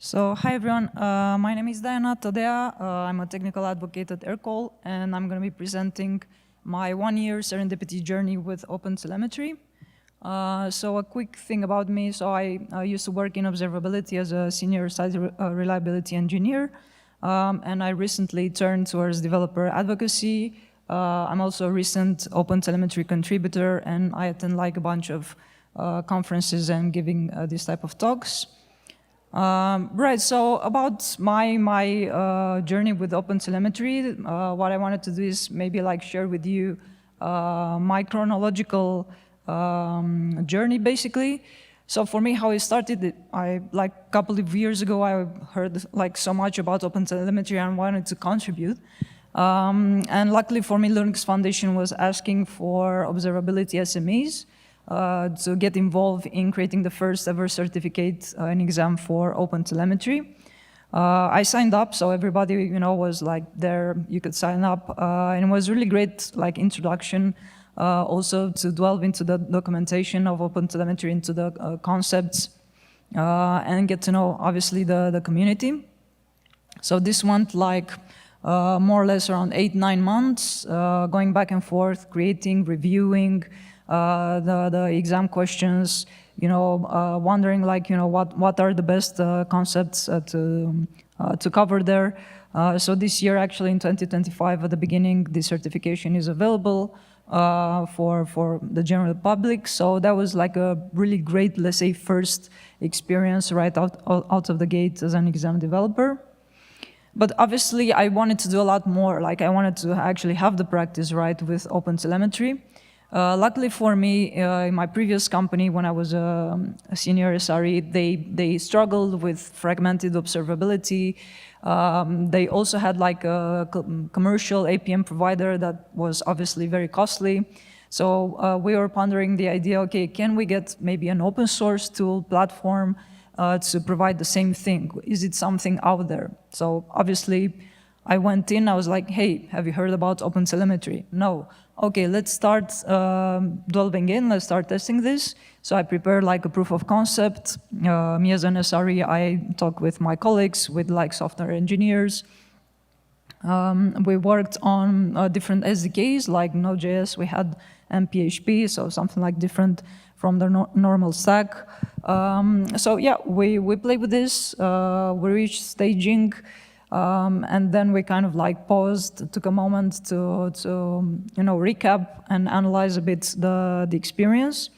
So, hi everyone, my name is Diana Todea. I'm a technical advocate at Aircall, and I'm going to be presenting my one-year serendipity journey with OpenTelemetry. So a quick thing about me, so I used to work in observability as a senior site reliability engineer, and I recently turned towards developer advocacy. I'm also a recent OpenTelemetry contributor, and I attend like a bunch of conferences and giving this type of talks. Right, so about my journey with OpenTelemetry, what I wanted to do is maybe like share with you my chronological journey, basically. So for me, how it started, like a couple of years ago, I heard like so much about OpenTelemetry and wanted to contribute. And luckily for me, Linux Foundation was asking for observability SMEs. To get involved in creating the first ever certificate and exam for OpenTelemetry. I signed up, so everybody was like there, you could sign up, and it was really great like introduction also to delve into the documentation of OpenTelemetry, into the concepts, and get to know obviously the community. So this went like more or less around 8-9 months, going back and forth, creating, reviewing, the exam questions, wondering like, what are the best concepts to cover there. So this year, actually in 2025, at the beginning, the certification is available for the general public. So that was like a really great, let's say, first experience right out of the gate as an exam developer. But obviously, I wanted to do a lot more. Like I wanted to actually have the practice right with OpenTelemetry. Luckily for me, in my previous company, when I was a senior SRE, they struggled with fragmented observability. They also had like a commercial APM provider that was obviously very costly. So we were pondering the idea, okay, can we get maybe an open source tool platform to provide the same thing? Is it something out there? So obviously, I went in, I was like, hey, have you heard about OpenTelemetry? No. Okay, let's start delving in, let's start testing this. So I prepared like a proof of concept. Me as an SRE, I talked with my colleagues, with like software engineers. We worked on different SDKs like Node.js, we had MPHP, so something like different from the normal stack. So yeah, we played with this, we reached staging, and then we kind of like paused, took a moment to recap and analyze a bit the experience.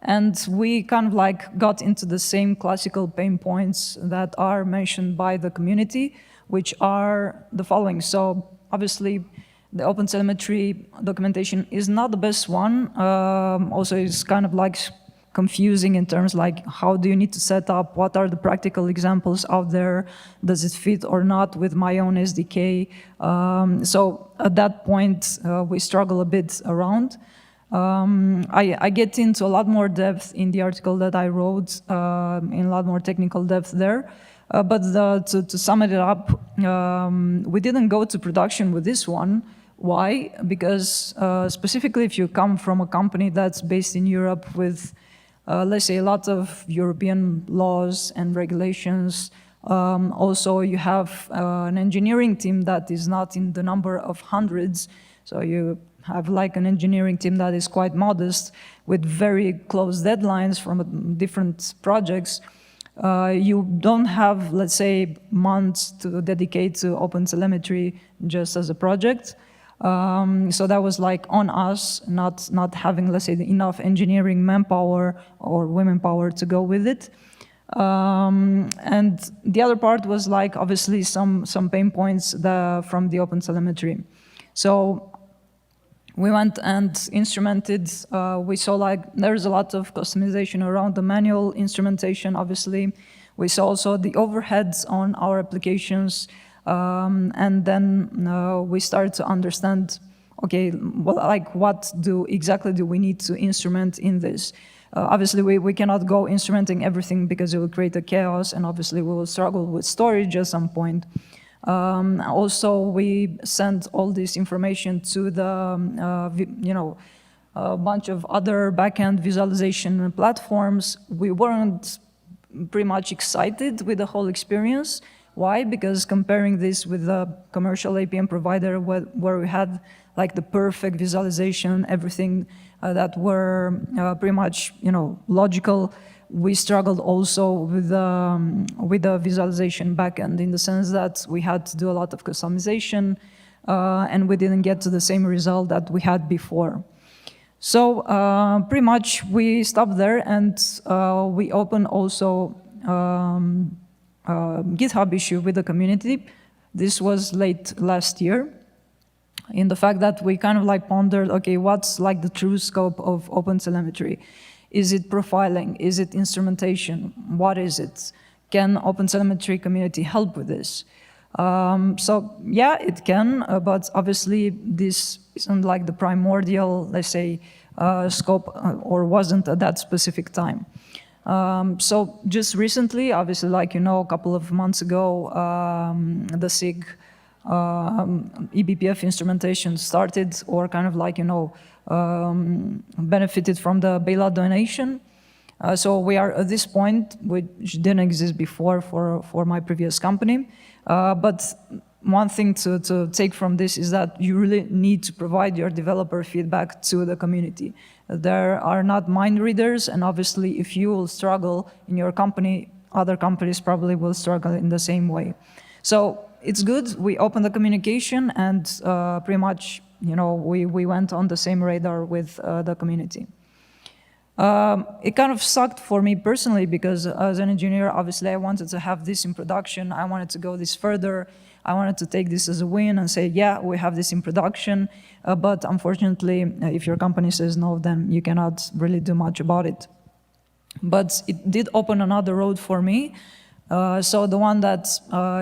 And we kind of like got into the same classical pain points that are mentioned by the community, which are the following. So obviously, the OpenTelemetry documentation is not the best one. Also, it's kind of like confusing in terms like how do you need to set up, what are the practical examples out there, does it fit or not with my own SDK. So at that point, we struggle a bit around. I get into a lot more depth in the article that I wrote, in a lot more technical depth there. But to sum it up, we didn't go to production with this one. Why? Because specifically if you come from a company that's based in Europe with, let's say, a lot of European laws and regulations, also you have an engineering team that is not in the number of hundreds, so you have like an engineering team that is quite modest with very close deadlines from different projects. You don't have, let's say, months to dedicate to OpenTelemetry just as a project. So that was like on us, not having, let's say, enough engineering manpower or women power to go with it. And the other part was like obviously some pain points from the OpenTelemetry. So we went and instrumented. We saw like there's a lot of customization around the manual instrumentation. Obviously, we saw also the overheads on our applications. And then we started to understand, okay, well, like what exactly do we need to instrument in this? Obviously, we cannot go instrumenting everything because it will create a chaos, and obviously we will struggle with storage at some point. Also, we sent all this information to the, a bunch of other backend visualization platforms. We weren't pretty much excited with the whole experience. Why? Because comparing this with the commercial APM provider where we had like the perfect visualization, everything that were pretty much, logical, we struggled also with the visualization backend in the sense that we had to do a lot of customization and we didn't get to the same result that we had before. So pretty much we stopped there and we opened also GitHub issue with the community. This was late last year, in the fact that we kind of like pondered, okay, what's like the true scope of OpenTelemetry? Is it profiling? Is it instrumentation? What is it? Can OpenTelemetry community help with this? So yeah, it can, but obviously this isn't like the primordial, let's say, scope or wasn't at that specific time. So just recently, obviously, like, a couple of months ago, the SIG eBPF instrumentation started, or kind of like, benefited from the bailout donation. So we are at this point, which didn't exist before for my previous company. But one thing to take from this is that you really need to provide your developer feedback to the community. There are not mind readers, and obviously if you will struggle in your company, other companies probably will struggle in the same way. So it's good, we opened the communication, and pretty much, we went on the same radar with the community. It kind of sucked for me personally because as an engineer, obviously I wanted to have this in production. I wanted to go this further. I wanted to take this as a win and say, yeah, we have this in production. But unfortunately, if your company says no, then you cannot really do much about it. But it did open another road for me. So the one that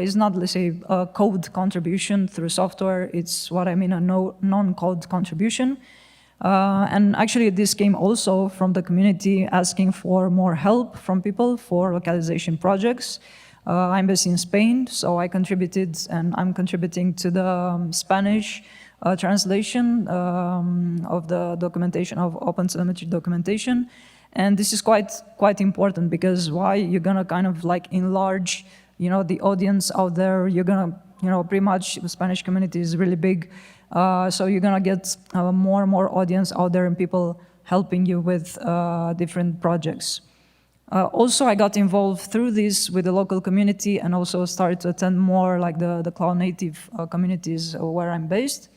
is not, let's say, a code contribution through software, it's what I mean a non-code contribution. And actually this came also from the community asking for more help from people for localization projects. I'm based in Spain, so I contributed and I'm contributing to the Spanish translation of the documentation, of OpenTelemetry documentation. And this is quite important because why? You're gonna kind of like enlarge, the audience out there. You're gonna, pretty much the Spanish community is really big. So you're gonna get more and more audience out there and people helping you with different projects. Also, I got involved through this with the local community and also started to attend more like the cloud native communities where I'm based.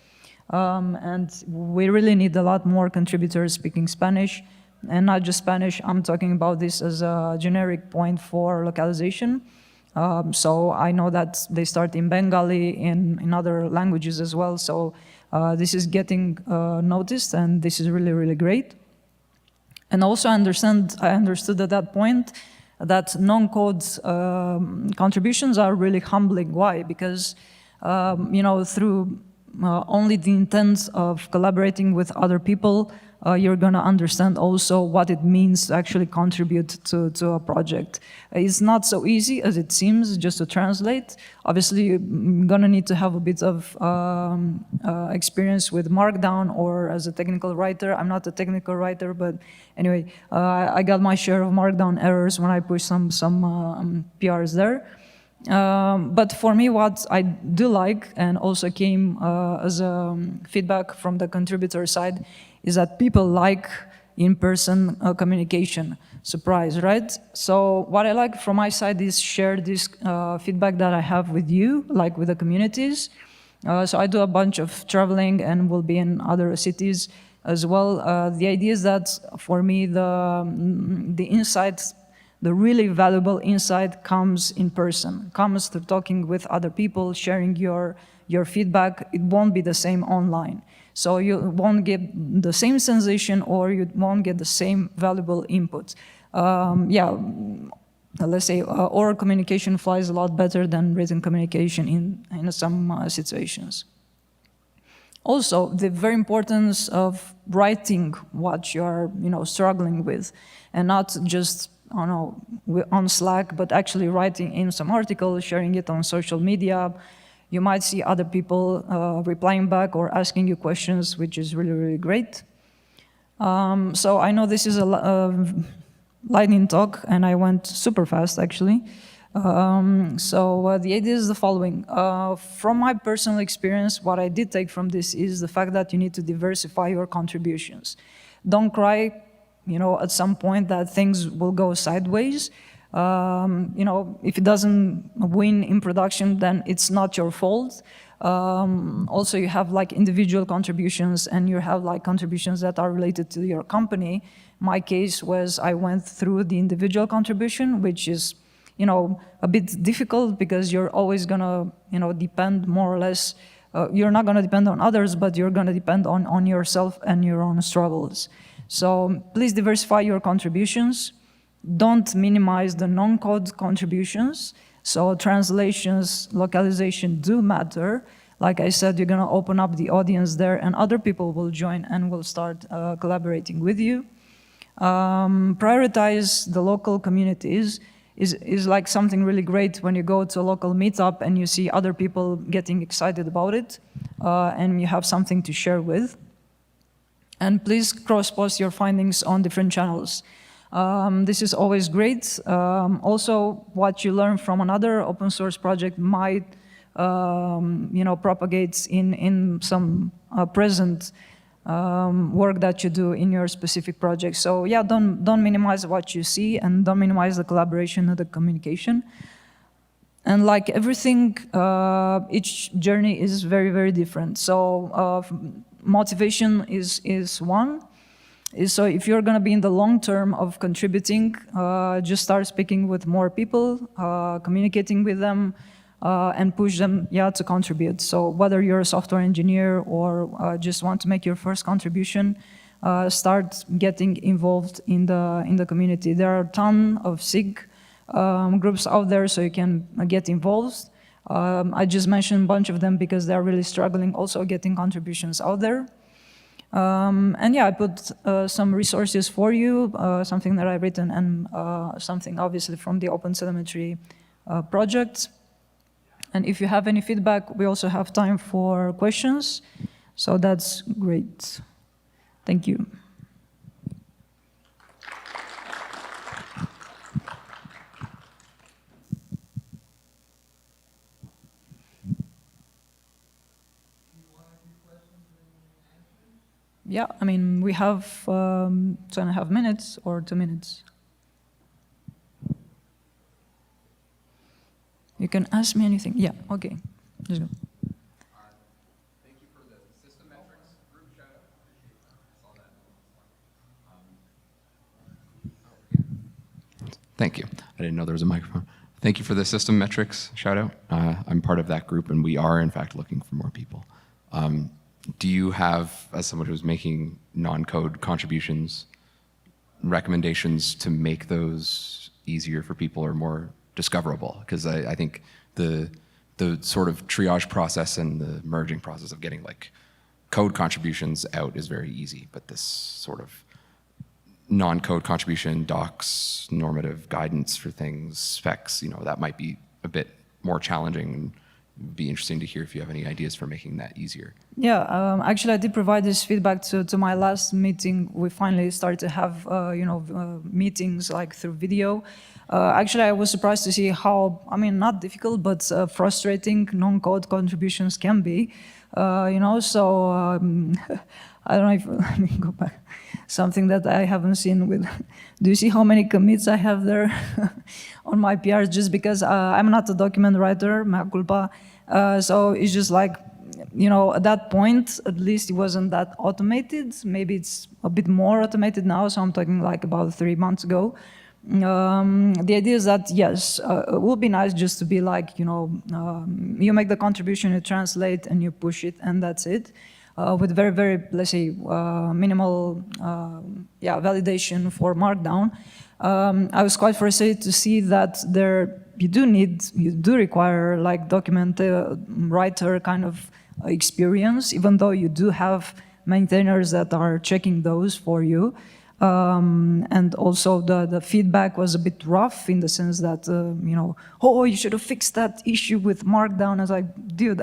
And we really need a lot more contributors speaking Spanish, and not just Spanish. I'm talking about this as a generic point for localization. So I know that they start in Bengali, in other languages as well. So this is getting noticed, and this is really, really great. And also I understood at that point that non-code contributions are really humbling. Why? Because, through only the intent of collaborating with other people, you're gonna understand also what it means to actually contribute to a project. It's not so easy as it seems just to translate. Obviously, you're gonna need to have a bit of experience with Markdown or as a technical writer. I'm not a technical writer, but anyway, I got my share of Markdown errors when I pushed some PRs there. But for me, what I do like, and also came as a feedback from the contributor side, is that people like in-person communication. Surprise, right? So what I like from my side is share this feedback that I have with you, like with the communities. So I do a bunch of traveling and will be in other cities as well. The idea is that for me, the insights, the really valuable insight comes in person, comes through talking with other people, sharing your feedback. It won't be the same online. So you won't get the same sensation or you won't get the same valuable input. Let's say oral communication flies a lot better than written communication in some situations. Also, the very importance of writing what you're struggling with, and not just on Slack, but actually writing in some article, sharing it on social media. You might see other people replying back or asking you questions, which is really, really great. So I know this is lightning talk, and I went super fast, actually. The idea is the following. From my personal experience, what I did take from this is the fact that you need to diversify your contributions. Don't cry, at some point that things will go sideways. If it doesn't win in production, then it's not your fault. Also, you have like individual contributions, and you have like contributions that are related to your company. My case was I went through the individual contribution, which is a bit difficult because you're always gonna depend more or less. You're not gonna depend on others, but you're gonna depend on yourself and your own struggles. So please diversify your contributions. Don't minimize the non-code contributions. So translations, localization do matter. Like I said, you're gonna open up the audience there, and other people will join and will start collaborating with you. Prioritize the local communities is like something really great when you go to a local meetup and you see other people getting excited about it, and you have something to share with. And please cross-post your findings on different channels. This is always great. Also, what you learn from another open source project might propagate in some present work that you do in your specific project. So yeah, don't minimize what you see, and don't minimize the collaboration and the communication. And like everything, each journey is very, very different. So motivation is one. So if you're going to be in the long term of contributing, just start speaking with more people, communicating with them, and push them, to contribute. So whether you're a software engineer or just want to make your first contribution, start getting involved in the community. There are a ton of SIG groups out there, so you can get involved. I just mentioned a bunch of them because they're really struggling also getting contributions out there. And yeah, I put some resources for you, something that I've written, and something obviously from the OpenTelemetry project. And if you have any feedback, we also have time for questions. So that's great. Thank you. Yeah, I mean, we have 2.5 minutes or 2 minutes. You can ask me anything. Yeah, okay. Let's go. Thank you for the system metrics group shout out. Thank you. I didn't know there was a microphone. Thank you for the system metrics shout out. I'm part of that group, and we are in fact looking for more people. Do you have, as someone who's making non-code contributions, recommendations to make those easier for people or more discoverable? Because I think the sort of triage process and the merging process of getting like code contributions out is very easy, but this sort of non-code contribution, docs, normative guidance for things, specs, that might be a bit more challenging. And it'd be interesting to hear if you have any ideas for making that easier. Yeah, actually, I did provide this feedback to my last meeting. We finally started to have, meetings like through video. Actually, I was surprised to see how, not difficult, but frustrating non-code contributions can be. So I don't know if, let me go back. Something that I haven't seen with, do you see how many commits I have there on my PRs? Just because I'm not a document writer, mea culpa. So it's just like, at that point, at least it wasn't that automated. Maybe it's a bit more automated now, so I'm talking like about 3 months ago. The idea is that, yes, it would be nice just to be like, you make the contribution, you translate, and you push it, and that's it. With very, very, let's say, minimal validation for Markdown. I was quite frustrated to see that you do require like document writer kind of experience, even though you do have maintainers that are checking those for you. And also the feedback was a bit rough in the sense that, oh, you should have fixed that issue with Markdown. I was like, dude,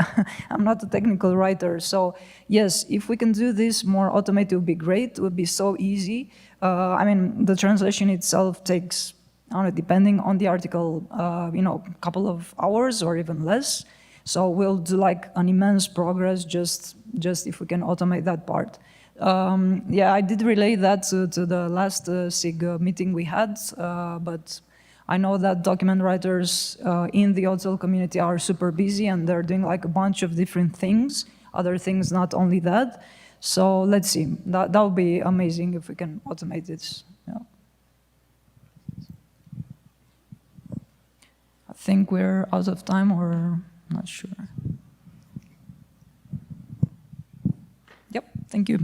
I'm not a technical writer. So yes, if we can do this more automated, it would be great. It would be so easy. I mean, the translation itself takes, I don't know, depending on the article, a couple of hours or even less. So we'll do like an immense progress just if we can automate that part. Yeah, I did relay that to the last SIG meeting we had, but I know that document writers in the OTEL community are super busy and they're doing like a bunch of different things, other things, not only that. So let's see, that would be amazing if we can automate this. Yeah. I think we're out of time, or not sure. Yep, thank you.